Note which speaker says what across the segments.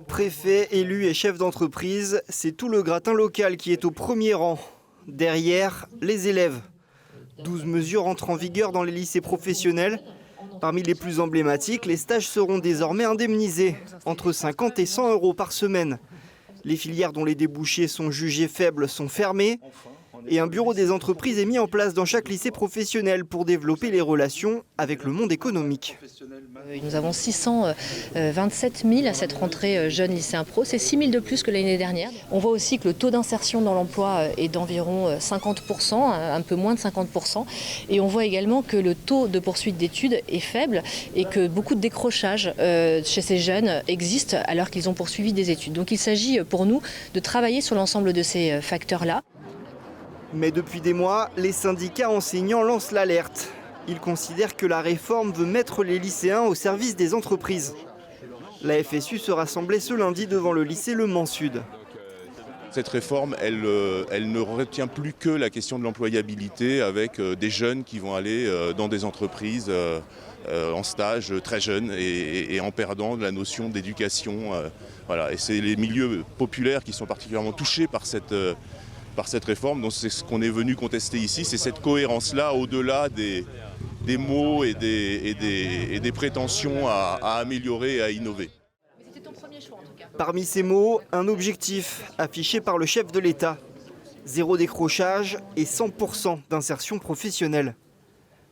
Speaker 1: Préfets, élus et chefs d'entreprise, c'est tout le gratin local qui est au premier rang. Derrière, les élèves. 12 mesures entrent en vigueur dans les lycées professionnels. Parmi les plus emblématiques, les stages seront désormais indemnisés, entre 50 et 100 € par semaine. Les filières dont les débouchés sont jugés faibles sont fermées. Et un bureau des entreprises est mis en place dans chaque lycée professionnel pour développer les relations avec le monde économique.
Speaker 2: Nous avons 627 000 à cette rentrée jeunes lycéens pro, c'est 6 000 de plus que l'année dernière. On voit aussi que le taux d'insertion dans l'emploi est d'environ 50%, un peu moins de 50%. Et on voit également que le taux de poursuite d'études est faible et que beaucoup de décrochage chez ces jeunes existent alors qu'ils ont poursuivi des études. Donc il s'agit pour nous de travailler sur l'ensemble de ces facteurs-là.
Speaker 1: Mais depuis des mois, les syndicats enseignants lancent l'alerte. Ils considèrent que la réforme veut mettre les lycéens au service des entreprises. La FSU se rassemblait ce lundi devant le lycée Le Mans Sud.
Speaker 3: Cette réforme, elle ne retient plus que la question de l'employabilité avec des jeunes qui vont aller dans des entreprises en stage très jeunes et en perdant la notion d'éducation. Voilà. Et c'est les milieux populaires qui sont particulièrement touchés par cette réforme. Donc c'est ce qu'on est venu contester ici, c'est cette cohérence-là au-delà des mots et des prétentions à améliorer et à innover.
Speaker 1: Parmi ces mots, un objectif affiché par le chef de l'État. 0 décrochage et 100% d'insertion professionnelle.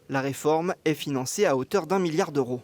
Speaker 1: La réforme est financée à hauteur d'1 milliard d'euros.